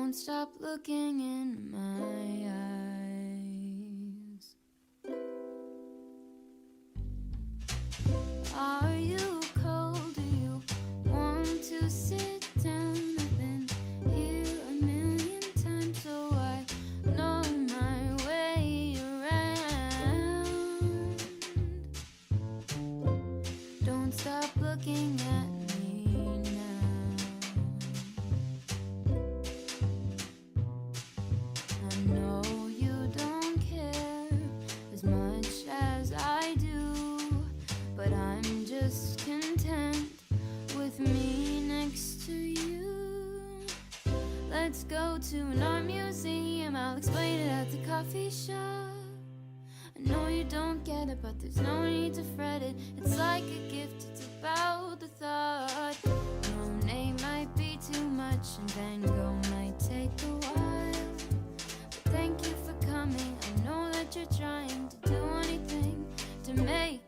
Don't stop looking in my eyes. Are you cold? Do you want to sit down? I've been here a million times, so I know my way around. Don't stop looking at me now. I know you don't care as much as I do, but I'm just content with me next to you. Let's go to an art museum, I'll explain it at the coffee shop. I know you don't get it, but there's no need to fret it. It's like a gift, it's about the thought. Monet might be too much and Van Gogh might take a while, but thank you for coming. I know that you're trying to do anything to make